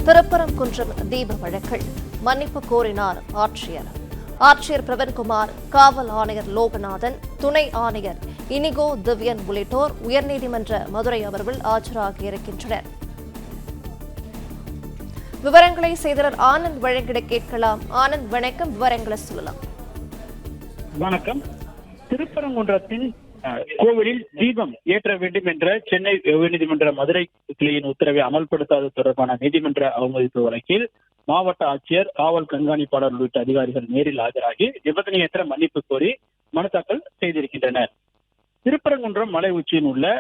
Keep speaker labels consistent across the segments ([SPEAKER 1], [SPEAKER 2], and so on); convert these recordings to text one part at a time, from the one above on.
[SPEAKER 1] திருப்பரங்குன்றம் தீப வழக்கில் மன்னிப்பு கோரினார் ஆட்சியர். ஆட்சியர் பிரவீன்குமார், காவல் ஆணையர் லோகநாதன், துணை ஆணையர் இனிகோ திவ்யன் உள்ளிட்டோர் உயர்நீதிமன்ற மதுரை அமர்வில் ஆஜராகியிருக்கின்றனர். விவரங்களை செய்தியாளர் ஆனந்த் வழங்கிட கேட்கலாம். ஆனந்த், வணக்கம். விவரங்களை சொல்லலாம்.
[SPEAKER 2] வணக்கம். திருப்பரங்குன்றத்தின் கோவிலில் தீபம் ஏற்ற வேண்டும் என்ற சென்னை உயர்நீதிமன்ற மதுரை கிளையின் உத்தரவை அமல்படுத்தாதது தொடர்பான நீதிமன்ற அவமதிப்பு வழக்கில் மாவட்ட ஆட்சியர், காவல் கண்காணிப்பாளர் உள்ளிட்ட அதிகாரிகள் நேரில் ஆஜராகி நிபந்தனையற்ற மன்னிப்பு கோரி மனு தாக்கல் செய்திருக்கின்றனர். திருப்பரங்குன்றம் மலை உச்சியில் உள்ள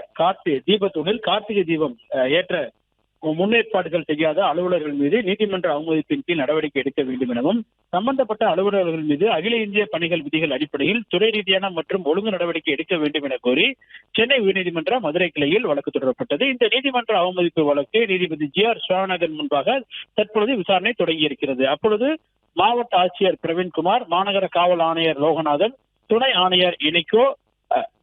[SPEAKER 2] தீபத்தூணில் கார்த்திகை தீபம் ஏற்ற முன்னேற்பாடுகள் செய்யாத அலுவலர்கள் மீது நீதிமன்ற அவமதிப்பின் கீழ் நடவடிக்கை எடுக்க வேண்டும் எனவும், சம்பந்தப்பட்ட அலுவலர்கள் மீது அகில இந்திய பணிகள் விதிகள் அடிப்படையில் துறை ரீதியான மற்றும் ஒழுங்கு நடவடிக்கை எடுக்க வேண்டும் என கோரி சென்னை உயர்நீதிமன்ற மதுரை கிளையில் வழக்கு தொடரப்பட்டது. இந்த நீதிமன்ற அவமதிப்பு வழக்கு நீதிபதி ஜி ஆர் சுவாமிநாதன் முன்பாக தற்பொழுது விசாரணை தொடங்கியிருக்கிறது. அப்பொழுது மாவட்ட ஆட்சியர் பிரவீன்குமார், மாநகர காவல் ஆணையர் லோகநாதன், துணை ஆணையர் இனிகோ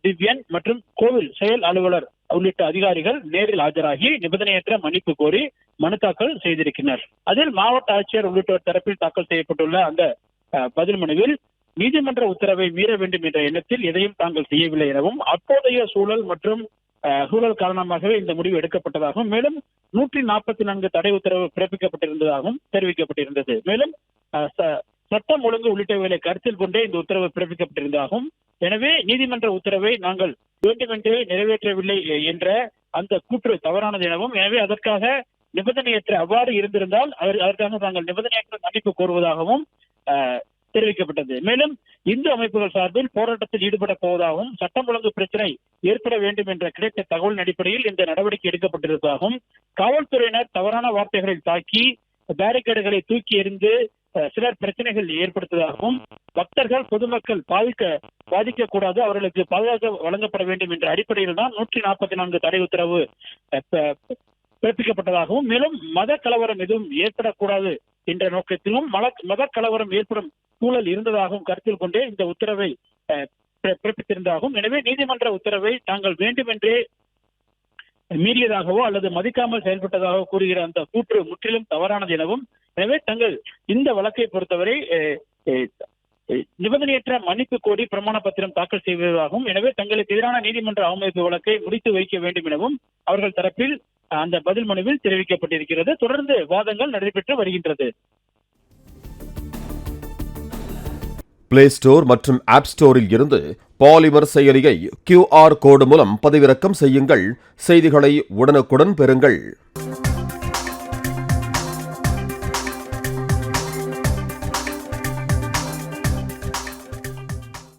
[SPEAKER 2] திவ்யன் மற்றும் கோவில் செயல் அலுவலர் உள்ளிட்ட அதிகாரிகள் நேரில் ஆஜராகி நிபந்தனையற்ற மன்னிப்பு கோரி மனு தாக்கல் செய்திருக்கிறார். அதில் மாவட்ட ஆட்சியர் உள்ளிட்டோர் தரப்பில் தாக்கல் செய்யப்பட்டுள்ள அந்த பதில் மனுவில் நீதிமன்ற உத்தரவை மீற வேண்டும் என்ற எண்ணத்தில் எதையும் தாங்கள் செய்யவில்லை எனவும், அப்போதைய சூழல் காரணமாகவே இந்த முடிவு எடுக்கப்பட்டதாகவும், மேலும் 144 தடை உத்தரவு பிறப்பிக்கப்பட்டிருந்ததாகவும் தெரிவிக்கப்பட்டிருந்தது. மேலும் சட்டம் ஒழுங்கு உள்ளிட்டவைகளை கருத்தில் கொண்டே இந்த உத்தரவு பிறப்பிக்கப்பட்டிருந்ததாகவும், எனவே நீதிமன்ற உத்தரவை நாங்கள் வேண்டுமென்றே நிறைவேற்றவில்லை என்ற அந்த கூற்று தவறானது எனவும், எனவே அதற்காக நிபந்தனையற்ற அவ்வாறு இருந்திருந்தால் அதற்காக நாங்கள் நிபந்தனையற்ற மன்னிப்பு கோருவதாகவும் தெரிவிக்கப்பட்டது. மேலும் இந்து அமைப்புகள் சார்பில் போராட்டத்தில் ஈடுபட போவதாகவும், சட்டம் ஒழுங்கு பிரச்சனை ஏற்பட வேண்டும் என்ற கிடைத்த தகவலின் அடிப்படையில் இந்த நடவடிக்கை எடுக்கப்பட்டிருப்பதாகவும், காவல்துறையினர் தவறான வார்த்தைகளில் தாக்கி பேரிகேடுகளை தூக்கி எறிந்து சிலர் பிரச்சனைகள் ஏற்படுத்துவதாகவும், பக்தர்கள் பொதுமக்கள் பாதிக்கக்கூடாது, அவர்களுக்கு பாதுகாப்பு வழங்கப்பட வேண்டும் என்ற அடிப்படையில் தான் 144 தடை உத்தரவு பிறப்பிக்கப்பட்டதாகவும், மேலும் மத கலவரம் எதுவும் ஏற்படக்கூடாது என்ற நோக்கத்திலும் மத கலவரம் ஏற்படும் சூழல் இருந்ததாகவும் கருத்தில் கொண்டே இந்த உத்தரவை பிறப்பித்திருந்ததாகவும், எனவே நீதிமன்ற உத்தரவை தாங்கள் வேண்டுமென்றே மீறியதாகவோ அல்லது மதிக்காமல் செயல்பட்டதாக கூறுகிற அந்த கூற்று முற்றிலும் தவறானது எனவும், எனவே தங்கள் இந்த வழக்கை பொறுத்தவரை நிபந்தனையற்ற மன்னிப்பு கோரி பிரமாண பத்திரம் தாக்கல் செய்வதாகவும், எனவே தங்களுக்கு எதிரான நீதிமன்ற அவமதிப்பு வழக்கை முடித்து வைக்க வேண்டும் எனவும் அவர்கள் தரப்பில் அந்த பதில் மனுவில் தெரிவிக்கப்பட்டிருக்கிறது. தொடர்ந்து வாதங்கள் நடைபெற்று வருகின்றது.
[SPEAKER 3] பிளே ஸ்டோர் மற்றும் ஆப் ஸ்டோரில் இருந்து பாலிமர் செயலியை QR கோடு மூலம் பதிவிறக்கம் செய்யுங்கள். செய்திகளை உடனுக்குடன் பெறுங்கள்.